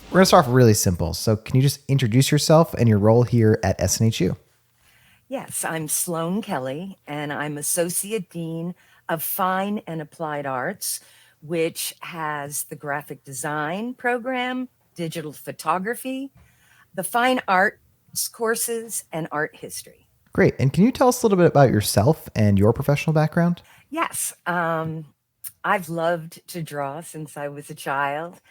We're going to start off really simple. So can you just introduce yourself and your role here at SNHU? Yes, I'm Sloan Kelly, and I'm Associate Dean of Fine and Applied Arts, which has the graphic design program, digital photography, the fine arts courses, and art history. Great. And can you tell us a little bit about yourself and your professional background? Yes, I've loved to draw since I was a child.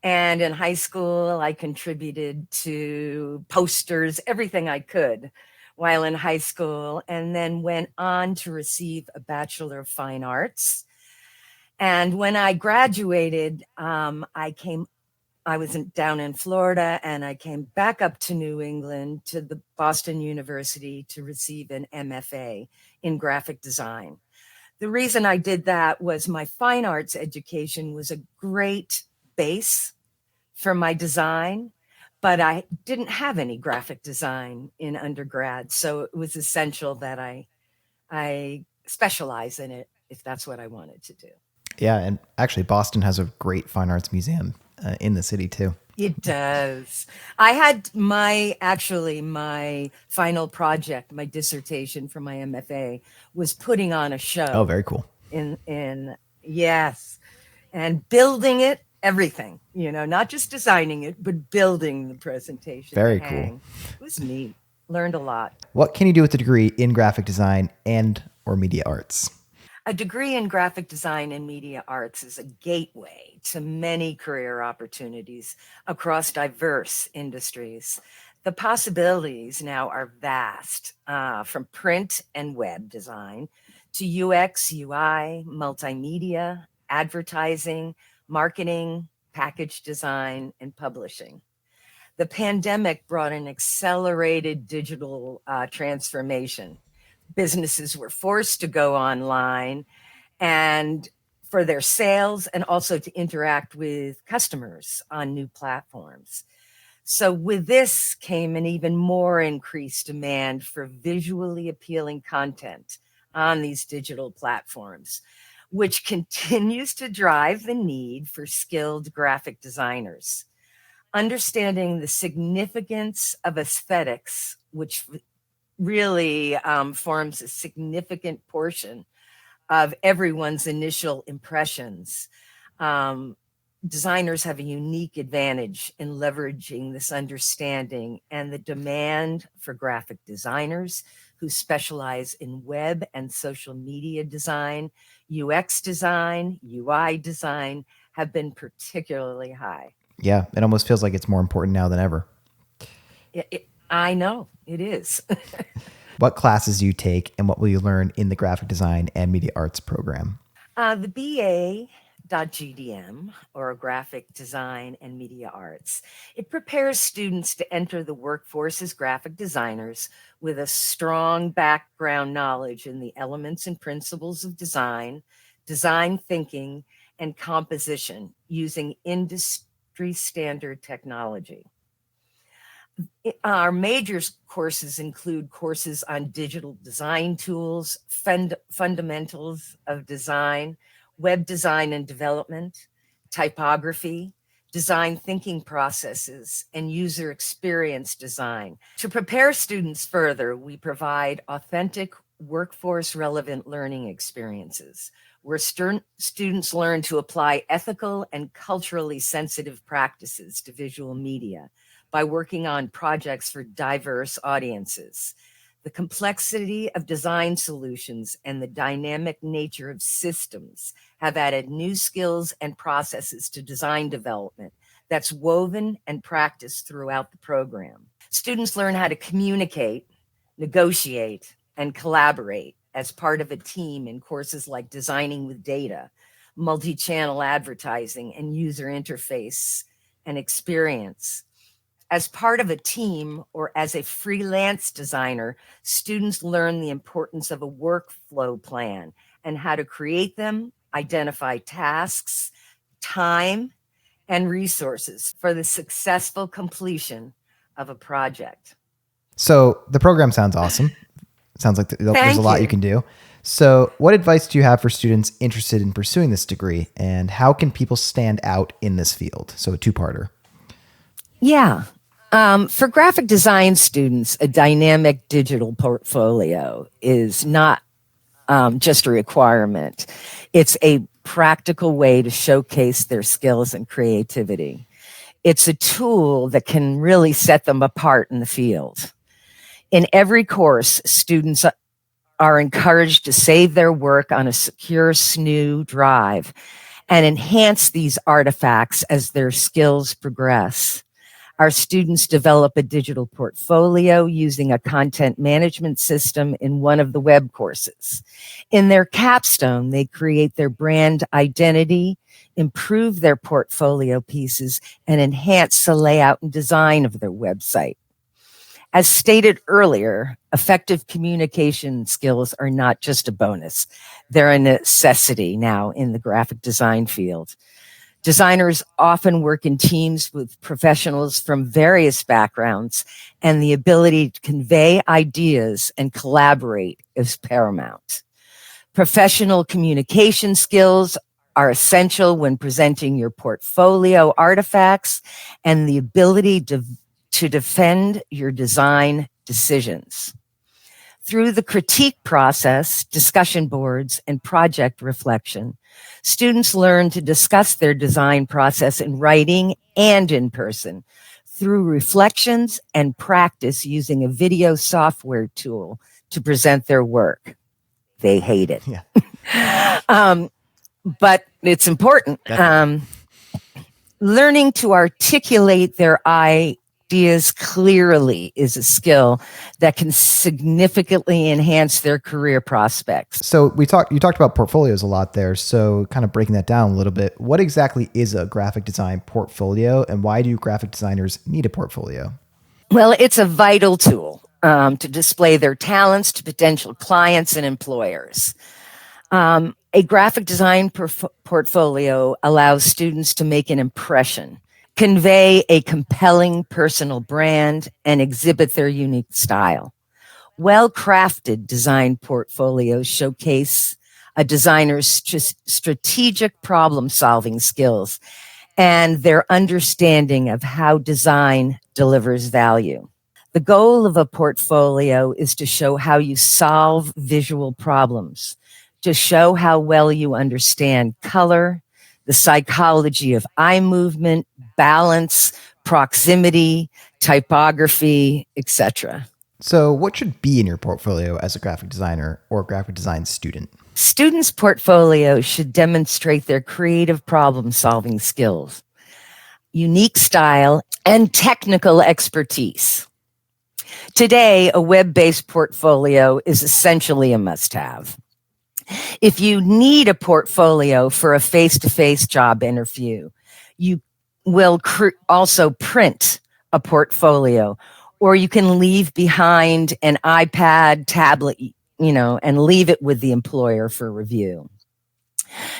And in high school, I contributed to posters, everything I could while in high school, and then went on to receive a Bachelor of Fine Arts. And when I graduated, I was down in Florida, and I came back up to New England to the Boston University to receive an MFA in graphic design. The reason I did that was my fine arts education was a great base for my design, but I didn't have any graphic design in undergrad. So it was essential that I specialize in it if that's what I wanted to do. Yeah. And actually, Boston has a great fine arts museum in the city, too. It does. I had my final project, my dissertation for my MFA was putting on a show. Oh, very cool. In yes, and building it, everything, not just designing it, but building the presentation. Very cool. It was neat. Learned a lot. What can you do with a degree in graphic design and or media arts? A degree in graphic design and media arts is a gateway to many career opportunities across diverse industries. The possibilities now are vast, from print and web design to UX, UI, multimedia, advertising, marketing, package design, and publishing. The pandemic brought an accelerated digital transformation. Businesses were forced to go online and for their sales and also to interact with customers on new platforms. So with this came an even more increased demand for visually appealing content on these digital platforms, which continues to drive the need for skilled graphic designers. Understanding the significance of aesthetics, which really forms a significant portion of everyone's initial impressions. Designers have a unique advantage in leveraging this understanding, and the demand for graphic designers who specialize in web and social media design, UX design, UI design have been particularly high. Yeah, it almost feels like it's more important now than ever. I know, it is. What classes do you take and what will you learn in the graphic design and media arts program? The BA.GDM, or Graphic Design and Media Arts, it prepares students to enter the workforce as graphic designers with a strong background knowledge in the elements and principles of design, design thinking, and composition using industry standard technology. Our major courses include courses on digital design tools, fundamentals of design, web design and development, typography, design thinking processes, and user experience design. To prepare students further, we provide authentic workforce relevant learning experiences where students learn to apply ethical and culturally sensitive practices to visual media by working on projects for diverse audiences. The complexity of design solutions and the dynamic nature of systems have added new skills and processes to design development that's woven and practiced throughout the program. Students learn how to communicate, negotiate, and collaborate as part of a team in courses like Designing with Data, multi-channel advertising, and user interface and experience. As part of a team or as a freelance designer, students learn the importance of a workflow plan and how to create them, identify tasks, time, and resources for the successful completion of a project. So the program sounds awesome. It sounds like there's a lot you can do. So what advice do you have for students interested in pursuing this degree, and how can people stand out in this field? So a two-parter. Yeah. For graphic design students, a dynamic digital portfolio is not just a requirement. It's a practical way to showcase their skills and creativity. It's a tool that can really set them apart in the field. In every course, students are encouraged to save their work on a secure SNHU drive and enhance these artifacts as their skills progress. Our students develop a digital portfolio using a content management system in one of the web courses. In their capstone, they create their brand identity, improve their portfolio pieces, and enhance the layout and design of their website. As stated earlier, effective communication skills are not just a bonus. They're a necessity now in the graphic design field. Designers often work in teams with professionals from various backgrounds, and the ability to convey ideas and collaborate is paramount. Professional communication skills are essential when presenting your portfolio artifacts, and the ability to defend your design decisions. Through the critique process, discussion boards, and project reflection, students learn to discuss their design process in writing and in person through reflections and practice using a video software tool to present their work. They hate it. Yeah. But it's important. Learning to articulate their ideas clearly is a skill that can significantly enhance their career prospects. So you talked about portfolios a lot there. So kind of breaking that down a little bit, what exactly is a graphic design portfolio, and why do graphic designers need a portfolio? Well, it's a vital tool to display their talents to potential clients and employers. A graphic design portfolio allows students to make an impression, convey a compelling personal brand, and exhibit their unique style. Well-crafted design portfolios showcase a designer's strategic problem-solving skills and their understanding of how design delivers value. The goal of a portfolio is to show how you solve visual problems, to show how well you understand color, the psychology of eye movement, balance, proximity, typography, etc. So what should be in your portfolio as a graphic designer or graphic design student? Students' portfolios should demonstrate their creative problem-solving skills, unique style, and technical expertise. Today, a web-based portfolio is essentially a must-have. If you need a portfolio for a face-to-face job interview, you will also print a portfolio, or you can leave behind an iPad, tablet, and leave it with the employer for review.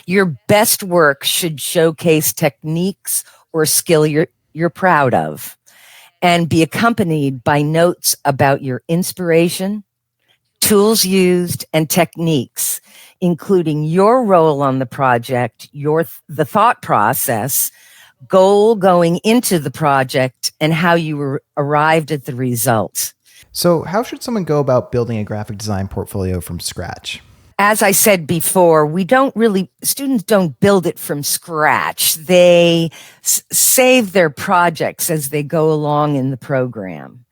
Your best work should showcase techniques or skill you're proud of, and be accompanied by notes about your inspiration, tools used, and techniques, including your role on the project, the thought process, goal going into the project, and how you arrived at the result. So how should someone go about building a graphic design portfolio from scratch? As I said before, students don't build it from scratch. They save their projects as they go along in the program.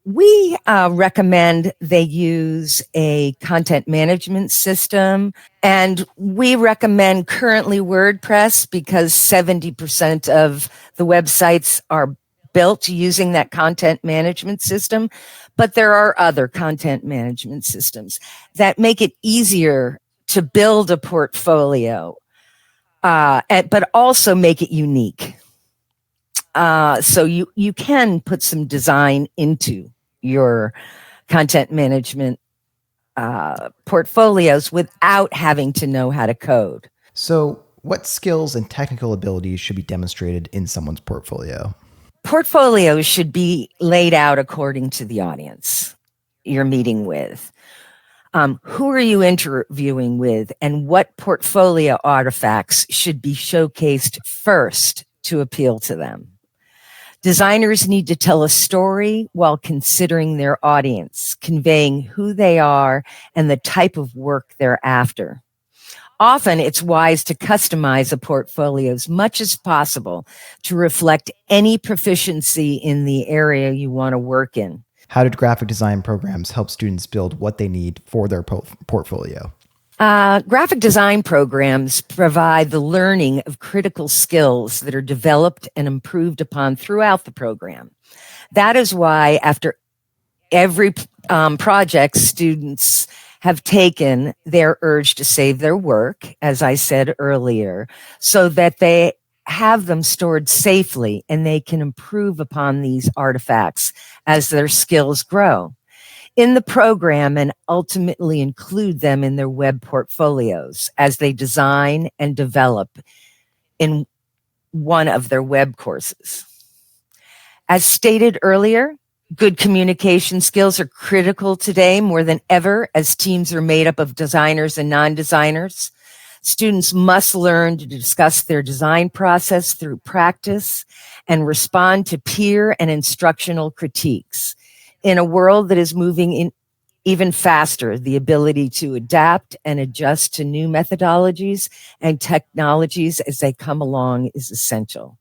We recommend they use a content management system, and we recommend currently WordPress because 70% of the websites are built using that content management system. But there are other content management systems that make it easier to build a portfolio, but also make it unique. So you can put some design into your content management portfolios without having to know how to code. So what skills and technical abilities should be demonstrated in someone's portfolio? Portfolios should be laid out according to the audience you're meeting with. Who are you interviewing with, and what portfolio artifacts should be showcased first to appeal to them? Designers need to tell a story while considering their audience, conveying who they are and the type of work they're after. Often it's wise to customize a portfolio as much as possible to reflect any proficiency in the area you want to work in. How did graphic design programs help students build what they need for their portfolio? Graphic design programs provide the learning of critical skills that are developed and improved upon throughout the program. That is why after every project students have taken, they're urged to save their work, as I said earlier, so that they have them stored safely and they can improve upon these artifacts as their skills grow in the program and ultimately include them in their web portfolios as they design and develop in one of their web courses. As stated earlier, good communication skills are critical today more than ever as teams are made up of designers and non-designers. Students must learn to discuss their design process through practice and respond to peer and instructional critiques. In a world that is moving in even faster, the ability to adapt and adjust to new methodologies and technologies as they come along is essential.